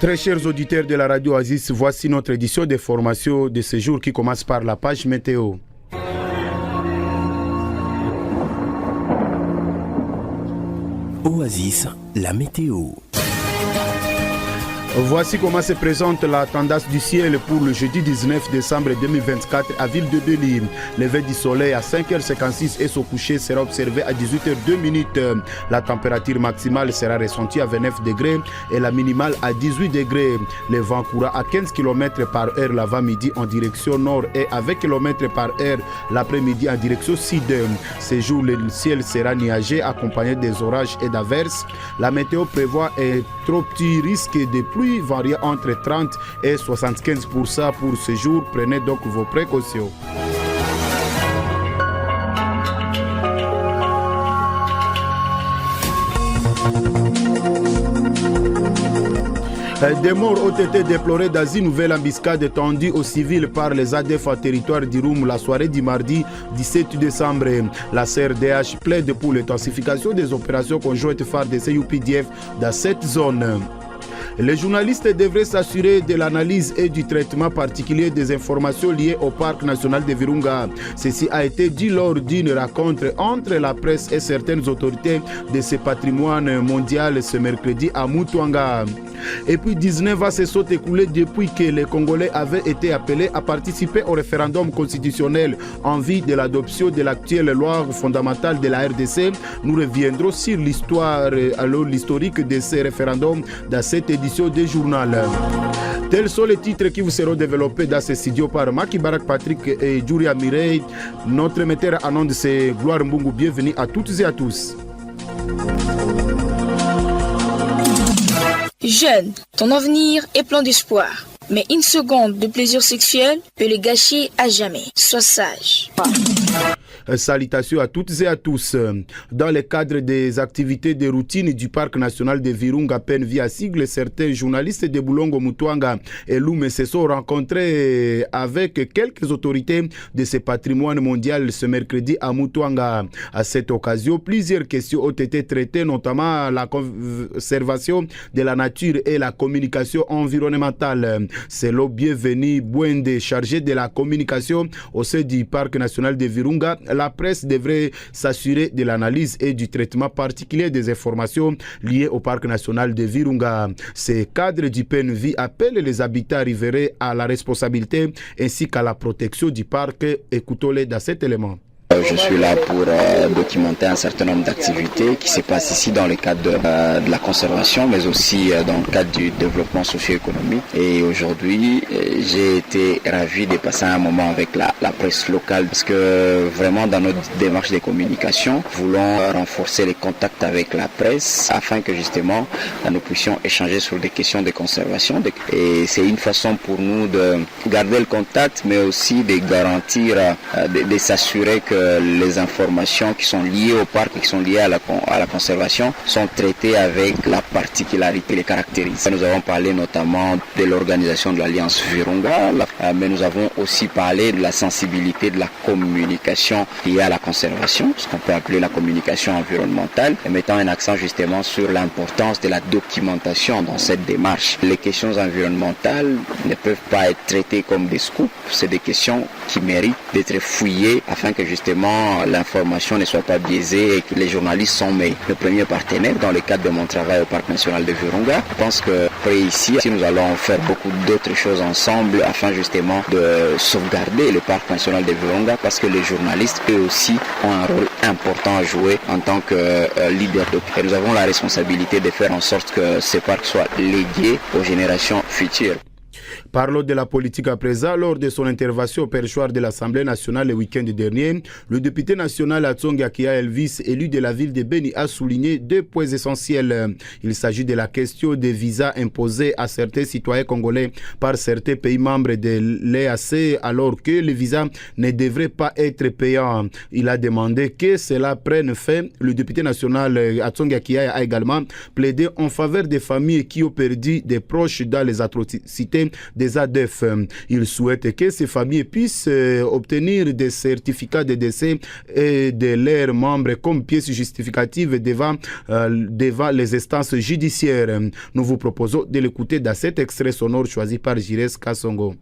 Très chers auditeurs de la radio Oasis, voici notre édition de formation de ce jour qui commence par la page météo. Oasis, la météo. Voici comment se présente la tendance du ciel pour le jeudi 19 décembre 2024 à Ville de Beli. Levé du soleil à 5h56 et son coucher sera observé à 18h02. La température maximale sera ressentie à 29 degrés et la minimale à 18 degrés. Le vent courra à 15 km par heure l'avant-midi en direction nord et à 20 km par heure l'après-midi en direction sud. Ce jour, le ciel sera nuagé accompagné des orages et d'averses. La météo prévoit un trop petit risque de pluie variant entre 30 et 75% pour ce jour. Prenez donc vos précautions. Des morts ont été déplorés dans une nouvelle embuscade tendue aux civils par les ADF en territoire d'Irum la soirée du mardi 17 décembre. La CRDH plaide pour l'intensification des opérations conjointes FARDC et UPDF dans cette zone. Les journalistes devraient s'assurer de l'analyse et du traitement particulier des informations liées au parc national de Virunga. Ceci a été dit lors d'une rencontre entre la presse et certaines autorités de ce patrimoine mondial ce mercredi à Mutuanga. Et puis 19 ans se sont écoulés depuis que les Congolais avaient été appelés à participer au référendum constitutionnel en vue de l'adoption de l'actuelle loi fondamentale de la RDC. Nous reviendrons sur l'historique de ces référendums dans cette édition du journal. Tels sont les titres qui vous seront développés dans ce studio par Maki Barak Patrick et Julia Mirey. Notre metteur en ondes, c'est Gloire Mbungu. Bienvenue à toutes et à tous. Jeune, ton avenir est plein d'espoir. Mais une seconde de plaisir sexuel peut le gâcher à jamais. Sois sage. Salutations à toutes et à tous. Dans le cadre des activités de routine du parc national de Virunga, peine via sigle, certains journalistes de Boulongo, Mutuanga et Lume se sont rencontrés avec quelques autorités de ce patrimoine mondial ce mercredi à Mutuanga. À cette occasion, plusieurs questions ont été traitées, notamment la conservation de la nature et la communication environnementale. C'est le bienvenu Bwende, chargé de la communication au sein du parc national de Virunga. La presse devrait s'assurer de l'analyse et du traitement particulier des informations liées au parc national de Virunga. Ces cadres du PNV appellent les habitats riverains à la responsabilité ainsi qu'à la protection du parc. Écoutons-les dans cet élément. Je suis là pour documenter un certain nombre d'activités qui se passent ici dans le cadre de la conservation, mais aussi dans le cadre du développement socio-économique. Et aujourd'hui, j'ai été ravi de passer un moment avec la presse locale parce que vraiment dans notre démarche de communication, nous voulons renforcer les contacts avec la presse afin que justement nous puissions échanger sur des questions de conservation. Et c'est une façon pour nous de garder le contact, mais aussi de garantir, de s'assurer que les informations qui sont liées au parc et qui sont liées à la conservation sont traitées avec la particularité, les caractéristiques. Nous avons parlé notamment de l'organisation de l'Alliance Virunga, mais nous avons aussi parlé de la sensibilité de la communication liée à la conservation, ce qu'on peut appeler la communication environnementale, et mettant un accent justement sur l'importance de la documentation dans cette démarche. Les questions environnementales ne peuvent pas être traitées comme des scoops, c'est des questions qui méritent d'être fouillées afin que justement l'information ne soit pas biaisée et que les journalistes sont le premier partenaire dans le cadre de mon travail au Parc national de Virunga. Je pense que après ici, nous allons faire beaucoup d'autres choses ensemble afin justement de sauvegarder le Parc national de Virunga parce que les journalistes eux aussi ont un rôle important à jouer en tant que leader d'opinion. Et nous avons la responsabilité de faire en sorte que ce parc soit légué aux générations futures. Parlons de la politique à présent. Lors de son intervention au perchoir de l'Assemblée nationale le week-end dernier, le député national Atsongi Akia Elvis, élu de la ville de Beni, a souligné deux points essentiels. Il s'agit de la question des visas imposés à certains citoyens congolais par certains pays membres de l'EAC, alors que les visas ne devraient pas être payants. Il a demandé que cela prenne fin. Le député national Atsongi Akia a également plaidé en faveur des familles qui ont perdu des proches dans les atrocités des ADF. Il souhaite que ces familles puissent obtenir des certificats de décès et de leurs membres comme pièces justificatives devant les instances judiciaires. Nous vous proposons de l'écouter dans cet extrait sonore choisi par Jires Kassongo.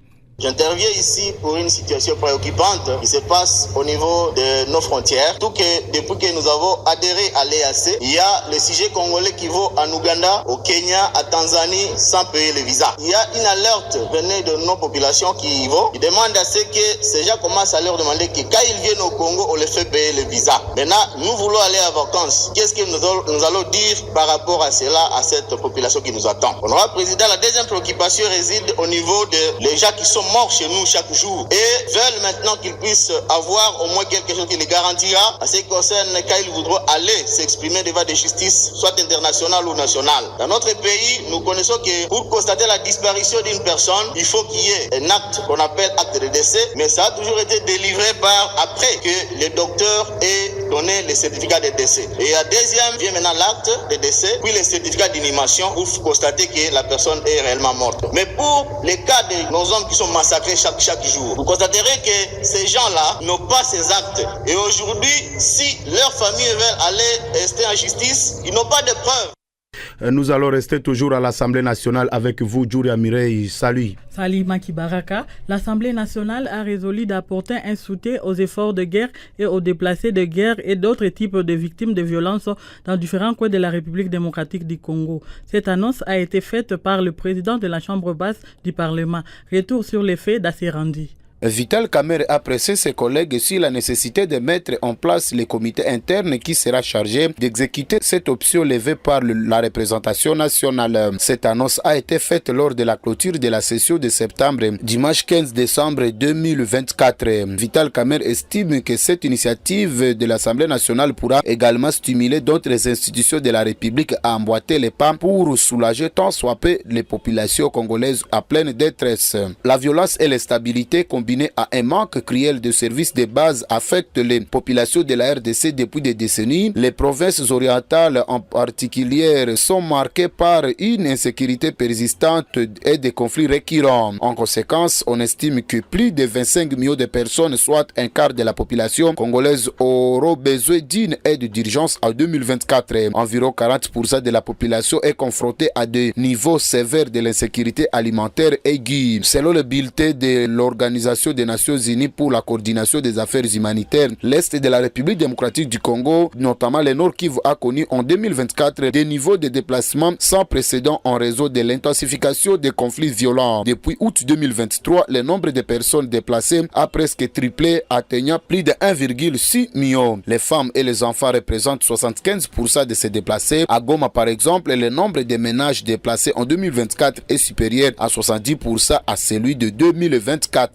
J'interviens ici pour une situation préoccupante qui se passe au niveau de nos frontières. Tout que depuis que nous avons adhéré à l'EAC, il y a les sujets congolais qui vont en Ouganda, au Kenya, à Tanzanie sans payer le visa. Il y a une alerte venue de nos populations qui y vont. Ils demandent à ce que ces gens commencent à leur demander que quand ils viennent au Congo, on les fait payer le visa. Maintenant, nous voulons aller en vacances. Qu'est-ce que nous allons dire par rapport à cela, à cette population qui nous attend? Honorable Président, la deuxième préoccupation réside au niveau des gens qui sont morts chez nous chaque jour et veulent maintenant qu'ils puissent avoir au moins quelque chose qui les garantira à ce qui concerne quand ils voudront aller s'exprimer devant des justices, soit internationales ou nationales. Dans notre pays, nous connaissons que pour constater la disparition d'une personne, il faut qu'il y ait un acte qu'on appelle acte de décès, mais ça a toujours été délivré après que les docteurs aient donné les certificats de décès. Et à deuxième vient maintenant l'acte de décès, puis les certificats d'inhumation pour constater que la personne est réellement morte. Mais pour les cas de nos hommes qui sont massacrés chaque jour, vous constaterez que ces gens-là n'ont pas ces actes. Et aujourd'hui, si leurs familles veulent aller rester en justice, ils n'ont pas de preuves. Nous allons rester toujours à l'Assemblée nationale avec vous, Djouria Mireille. Salut. Salut Maki Baraka. L'Assemblée nationale a résolu d'apporter un soutien aux efforts de guerre et aux déplacés de guerre et d'autres types de victimes de violences dans différents coins de la République démocratique du Congo. Cette annonce a été faite par le président de la Chambre basse du Parlement. Retour sur les faits d'Asserandi. Vital Kamerhe a pressé ses collègues sur la nécessité de mettre en place le comité interne qui sera chargé d'exécuter cette option levée par la représentation nationale. Cette annonce a été faite lors de la clôture de la session de septembre, dimanche 15 décembre 2024. Vital Kamerhe estime que cette initiative de l'Assemblée nationale pourra également stimuler d'autres institutions de la République à emboîter les pas pour soulager tant soit peu les populations congolaises à pleine détresse. La violence et l'instabilité combinées à un manque cruel de services de base affectent les populations de la RDC depuis des décennies. Les provinces orientales en particulier sont marquées par une insécurité persistante et des conflits récurrents. En conséquence, on estime que plus de 25 millions de personnes, soit un quart de la population congolaise, auront besoin d'une aide d'urgence en 2024. Environ 40% de la population est confrontée à des niveaux sévères de l'insécurité alimentaire aiguë. Selon le bulletin de l'Organisation des Nations Unies pour la coordination des affaires humanitaires, l'Est de la République démocratique du Congo, notamment le Nord Kivu, a connu en 2024 des niveaux de déplacement sans précédent en raison de l'intensification des conflits violents. Depuis août 2023, le nombre de personnes déplacées a presque triplé, atteignant plus de 1,6 million. Les femmes et les enfants représentent 75% de ces déplacés. À Goma, par exemple, le nombre de ménages déplacés en 2024 est supérieur à 70% à celui de 2024.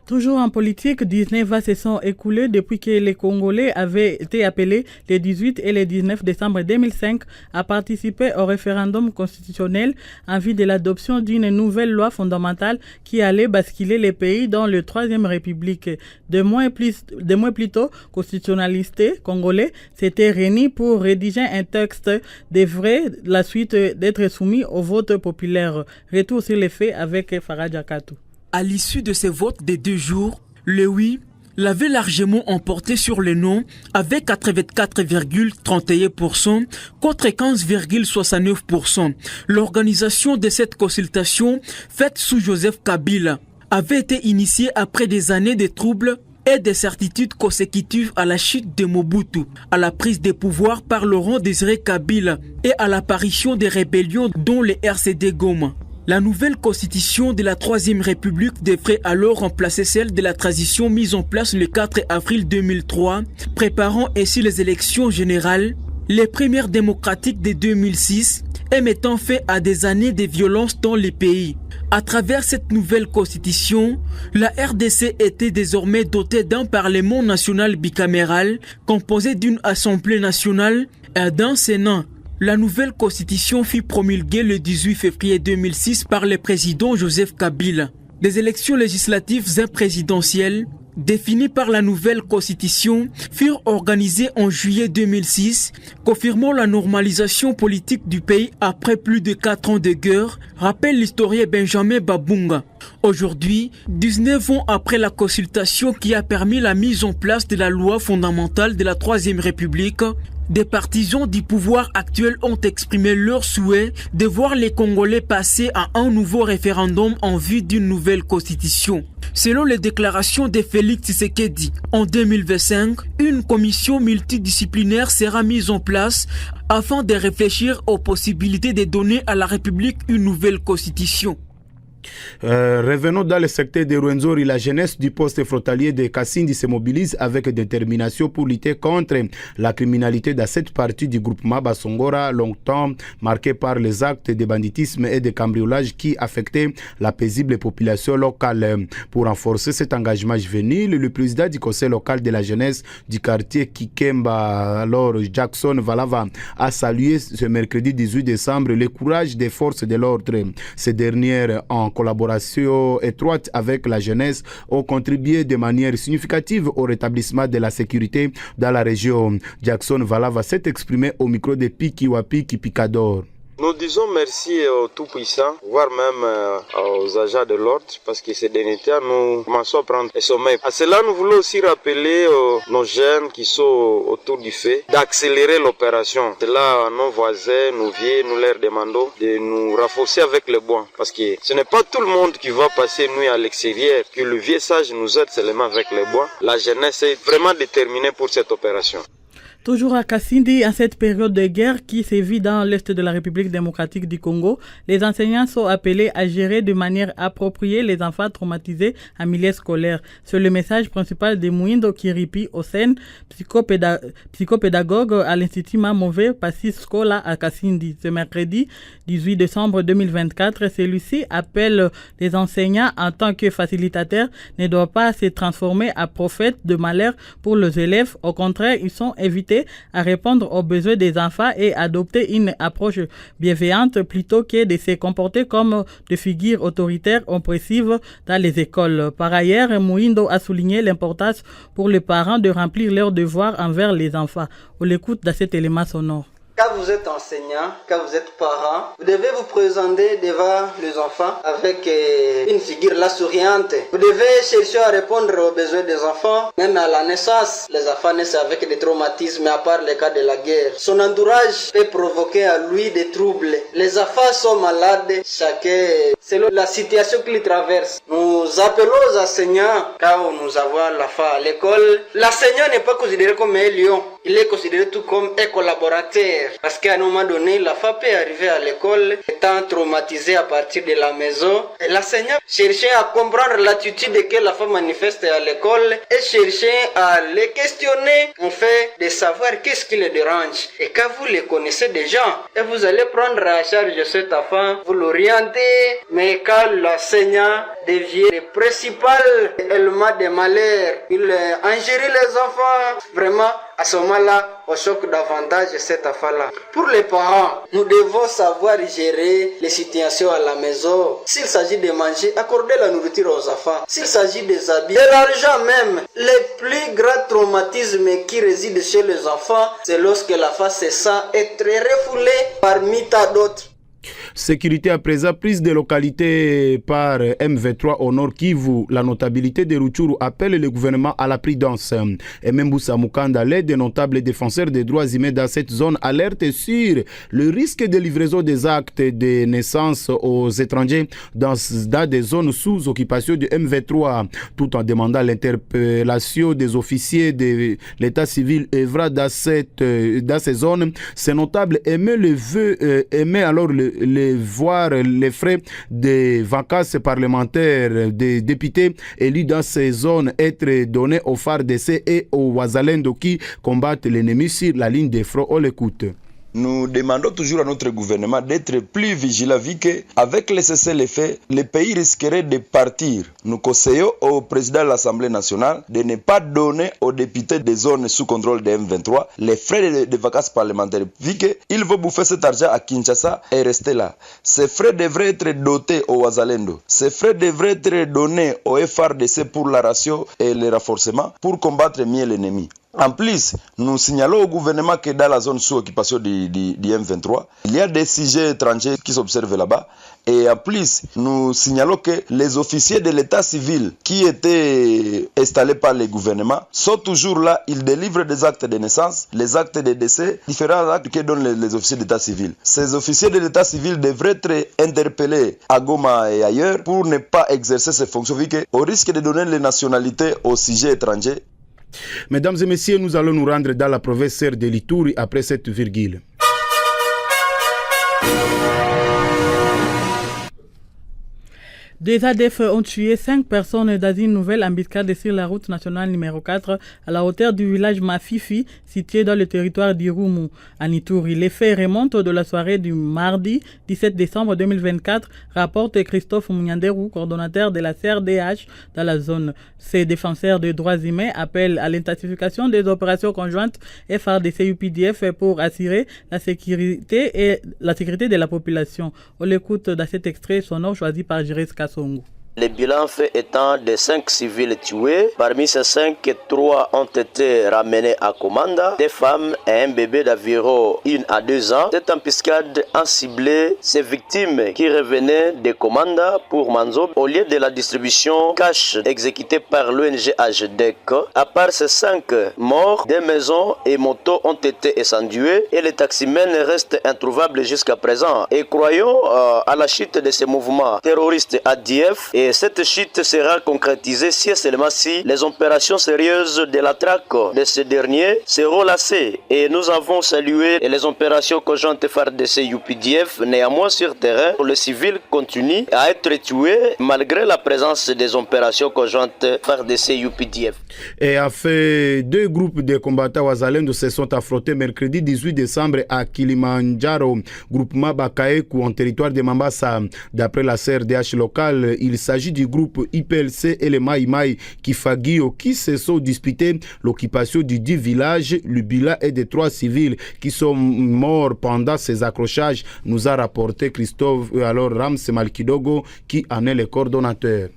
Toujours en politique, 19 ans se sont écoulés depuis que les Congolais avaient été appelés les 18 et les 19 décembre 2005 à participer au référendum constitutionnel en vue de l'adoption d'une nouvelle loi fondamentale qui allait basculer les pays dans le Troisième République. Des mois plus tôt, constitutionnalistes congolais s'étaient réunis pour rédiger un texte devrait la suite d'être soumis au vote populaire. Retour sur les faits avec Farah Jakatou. À l'issue de ces votes des 2 jours, le oui l'avait largement emporté sur le non avec 84,31% contre 15,69%. L'organisation de cette consultation, faite sous Joseph Kabila, avait été initiée après des années de troubles et des certitudes consécutives à la chute de Mobutu, à la prise de pouvoir par Laurent Désiré Kabila et à l'apparition des rébellions dont les RCD Goma. La nouvelle constitution de la Troisième République devrait alors remplacer celle de la transition mise en place le 4 avril 2003, préparant ainsi les élections générales, les premières démocratiques de 2006 et mettant fin à des années de violence dans les pays. À travers cette nouvelle constitution, la RDC était désormais dotée d'un Parlement national bicaméral composé d'une Assemblée nationale et d'un Sénat. La nouvelle constitution fut promulguée le 18 février 2006 par le président Joseph Kabila. Des élections législatives et présidentielles, définies par la nouvelle constitution, furent organisées en juillet 2006, confirmant la normalisation politique du pays après plus de 4 ans de guerre, rappelle l'historien Benjamin Babunga. Aujourd'hui, 19 ans après la consultation qui a permis la mise en place de la loi fondamentale de la Troisième République, des partisans du pouvoir actuel ont exprimé leur souhait de voir les Congolais passer à un nouveau référendum en vue d'une nouvelle constitution. Selon les déclarations de Félix Tshisekedi, en 2025, une commission multidisciplinaire sera mise en place afin de réfléchir aux possibilités de donner à la République une nouvelle constitution. Revenons dans le secteur de Rwenzori. La jeunesse du poste frontalier de Kasindi se mobilise avec détermination pour lutter contre la criminalité dans cette partie du groupement Basongora, longtemps marquée par les actes de banditisme et de cambriolage qui affectaient la paisible population locale. Pour renforcer cet engagement juvénile, le président du conseil local de la jeunesse du quartier Kikemba, alors Jackson Valava, a salué ce mercredi 18 décembre le courage des forces de l'ordre. Ces dernières, en collaboration étroite avec la jeunesse, ont contribué de manière significative au rétablissement de la sécurité dans la région. Jackson Valava s'est exprimé au micro de Pikiwapi Kipikador. Nous disons merci aux tout-puissants, voire même aux agents de l'ordre, parce que ces derniers temps, nous commençons à prendre le sommeil. À cela, nous voulons aussi rappeler nos jeunes qui sont autour du fait d'accélérer l'opération. De là, nos voisins, nos vieux, nous leur demandons de nous renforcer avec le bois, parce que ce n'est pas tout le monde qui va passer nuit à l'extérieur, que le vieux sage nous aide seulement avec le bois. La jeunesse est vraiment déterminée pour cette opération. Toujours à Kasindi, en cette période de guerre qui sévit dans l'est de la République démocratique du Congo, les enseignants sont appelés à gérer de manière appropriée les enfants traumatisés en milieu scolaire. C'est le message principal de Mouindo Kiripi Osen, psychopédagogue à l'Institut Mamové Passis Scola à Kasindi. Ce mercredi 18 décembre 2024, celui-ci appelle les enseignants en tant que facilitateurs ne doivent pas se transformer en prophètes de malheur pour les élèves. Au contraire, ils sont invités à répondre aux besoins des enfants et adopter une approche bienveillante plutôt que de se comporter comme des figures autoritaires oppressives dans les écoles. Par ailleurs, Mouindo a souligné l'importance pour les parents de remplir leurs devoirs envers les enfants. On l'écoute dans cet élément sonore. Quand vous êtes enseignant, quand vous êtes parent, vous devez vous présenter devant les enfants avec une figure là souriante. Vous devez chercher à répondre aux besoins des enfants. Même à la naissance, les enfants naissent avec des traumatismes, à part les cas de la guerre. Son entourage peut provoquer à lui des troubles. Les enfants sont malades, chacun selon la situation qu'ils traversent. Nous appelons aux enseignants quand nous avons l'enfant à l'école. L'enseignant n'est pas considéré comme un lion. Il est considéré tout comme un collaborateur. Parce qu'à un moment donné, l'enfant peut arriver à l'école étant traumatisé à partir de la maison. Et l'enseignant cherchait à comprendre l'attitude que l'enfant manifeste à l'école et cherchait à les questionner en fait de savoir qu'est-ce qui les dérange. Et quand vous les connaissez déjà, et vous allez prendre à charge cet enfant, vous l'orientez, mais quand l'enseignant devient le principal élément des malheurs, il ingérie les enfants, vraiment, à ce moment-là, on choque davantage cet enfant-là. Pour les parents, nous devons savoir gérer les situations à la maison. S'il s'agit de manger, accorder la nourriture aux enfants. S'il s'agit des habits, de l'argent même. Le plus grand traumatisme qui réside chez les enfants, c'est lorsque l'enfant se sent être refoulé parmi tant d'autres. Sécurité à présent, prise de localité par M23 au nord Kivu. La notabilité de Rutshuru appelle le gouvernement à la prudence. Et même Boussa Mukanda, l'aide des notables défenseurs des droits humains dans cette zone, alerte sur le risque de livraison des actes de naissance aux étrangers dans des zones sous occupation du M23, tout en demandant l'interpellation des officiers de l'état civil œuvrant dans ces zones. Ces notables aimaient alors voir les frais des vacances parlementaires des députés élus dans ces zones être donnés aux FARDC et aux Wazalendo qui combattent l'ennemi sur la ligne des fronts. On l'écoute. Nous demandons toujours à notre gouvernement d'être plus vigilant vu qu'avec le cessez-le-feu, le pays risquerait de partir. Nous conseillons au président de l'Assemblée nationale de ne pas donner aux députés des zones sous contrôle de M23 les frais de vacances parlementaires vu qu'il veut bouffer cet argent à Kinshasa et rester là. Ces frais devraient être dotés aux Wazalendo. Ces frais devraient être donnés au FARDC pour la ration et le renforcement pour combattre mieux l'ennemi. En plus, nous signalons au gouvernement que dans la zone sous occupation du M23, il y a des sujets étrangers qui s'observent là-bas. Et en plus, nous signalons que les officiers de l'état civil qui étaient installés par le gouvernement sont toujours là. Ils délivrent des actes de naissance, les actes de décès, différents actes que donnent les officiers d'état civil. Ces officiers de l'état civil devraient être interpellés à Goma et ailleurs pour ne pas exercer ces fonctions, vu qu'au risque de donner les nationalités aux sujets étrangers. Mesdames et messieurs, nous allons nous rendre dans la province de l'Ituri après cette virgule. Des ADF ont tué 5 personnes dans une nouvelle embuscade sur la route nationale numéro 4 à la hauteur du village Mafifi, situé dans le territoire d'Irumu, en Ituri. Les faits remontent de la soirée du mardi 17 décembre 2024, rapporte Christophe Mounianderou, coordonnateur de la CRDH dans la zone. Ces défenseurs des droits humains appellent à l'intensification des opérations conjointes FARDC-UPDF pour assurer la sécurité de la population. On l'écoute dans cet extrait sonore choisi par Jérès Kassongo. Le bilan fait étant de 5 civils tués. Parmi ces 5, 3 ont été ramenés à Komanda. Des femmes et un bébé d'environ 1 à 2 ans. Cette embuscade a ciblé ces victimes qui revenaient de Komanda pour Manzo au lieu de la distribution cash exécutée par l'ONG AGDEC. À part ces 5 morts, des maisons et motos ont été incendiées et les taximens restent introuvables jusqu'à présent. Et croyons à la chute de ces mouvements terroristes ADF. Et cette chute sera concrétisée si et seulement si les opérations sérieuses de la traque de ces derniers seront lassées. Et nous avons salué les opérations conjointes FARDC-UPDF. Néanmoins, sur terrain, les civils continuent à être tués malgré la présence des opérations conjointes FARDC-UPDF. Et a fait 2 groupes de combattants Wazalendo se sont affrontés mercredi 18 décembre à Kilimanjaro, groupement Bakaeku en territoire de Mambasa. D'après la CRDH locale, il s'agit du groupe IPLC et les Maïmaï Kifagio qui se sont disputés l'occupation du 10 villages. Le bilan est de 3 civils qui sont morts pendant ces accrochages, nous a rapporté Christophe Rams Malkidogo qui en est le coordonnateur.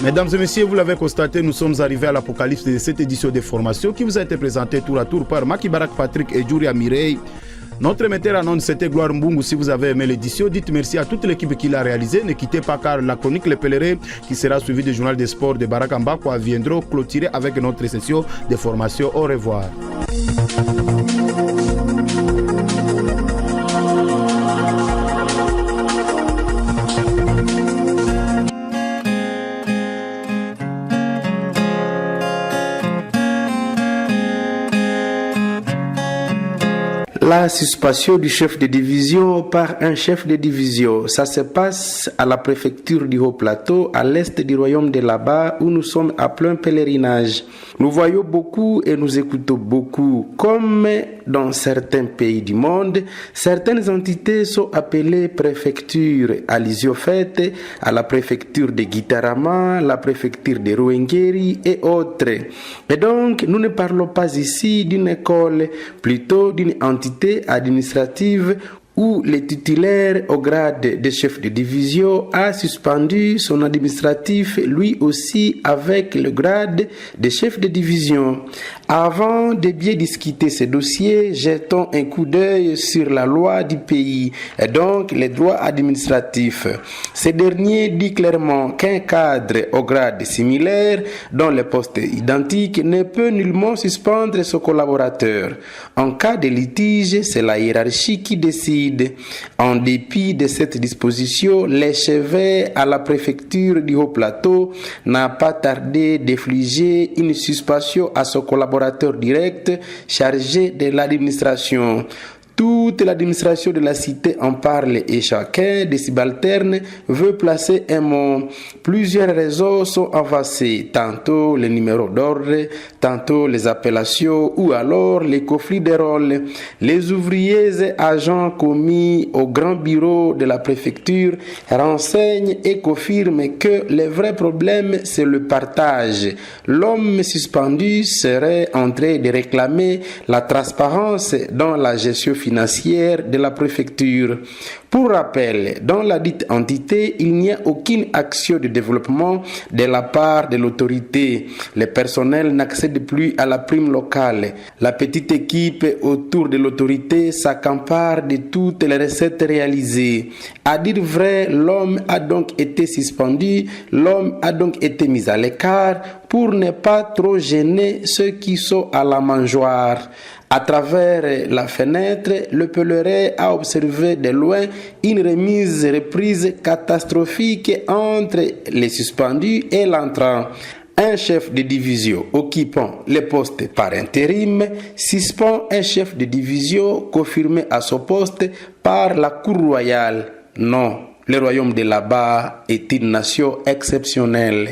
Mesdames et messieurs, vous l'avez constaté, nous sommes arrivés à l'apocalypse de cette édition de formation qui vous a été présentée tour à tour par Maki Barak Patrick et Djouria Mirei. Notre metteur en ondes, c'était Gloire Mbungu. Si vous avez aimé l'édition, dites merci à toute l'équipe qui l'a réalisée. Ne quittez pas car la chronique Les Pèlerins, qui sera suivie du journal des sports de Barak Mbakwa, viendront clôturer avec notre session de formation. Au revoir. La suspension du chef de division par un chef de division, ça se passe à la préfecture du Haut-Plateau, à l'est du royaume de là-bas, où nous sommes à plein pèlerinage. Nous voyons beaucoup et nous écoutons beaucoup. Comme dans certains pays du monde, certaines entités sont appelées préfectures, allusion faite à la préfecture de Gitarama, la préfecture de Ruengeri et autres. Et donc, nous ne parlons pas ici d'une école, plutôt d'une entité administrative où le titulaire au grade de chef de division a suspendu son administratif lui aussi avec le grade de chef de division. Avant de bien discuter ces dossiers, jetons un coup d'œil sur la loi du pays et donc les droits administratifs. Ce dernier dit clairement qu'un cadre au grade similaire dont le poste identique ne peut nullement suspendre son collaborateur. En cas de litige, c'est la hiérarchie qui décide. En dépit de cette disposition, l'échevêque à la préfecture du Haut-Plateau n'a pas tardé d'infliger une suspension à son collaborateur direct chargé de l'administration. Toute l'administration de la cité en parle et chacun des subalternes veut placer un mot. Plusieurs raisons sont avancées, tantôt les numéros d'ordre, tantôt les appellations ou alors les conflits de rôle. Les ouvriers et agents commis au grand bureau de la préfecture renseignent et confirment que le vrai problème c'est le partage. L'homme suspendu serait en train de réclamer la transparence dans la gestion financière de la préfecture. Pour rappel, dans la dite entité, il n'y a aucune action de développement de la part de l'autorité. Le personnel n'accède plus à la prime locale. La petite équipe autour de l'autorité s'accapare de toutes les recettes réalisées. À dire vrai, l'homme a donc été suspendu, l'homme a donc été mis à l'écart pour ne pas trop gêner ceux qui sont à la mangeoire. À travers la fenêtre, le pèlerin a observé de loin une reprise catastrophique entre les suspendus et l'entrant. Un chef de division occupant le poste par intérim suspend un chef de division confirmé à son poste par la cour royale. Non, le royaume de là-bas est une nation exceptionnelle.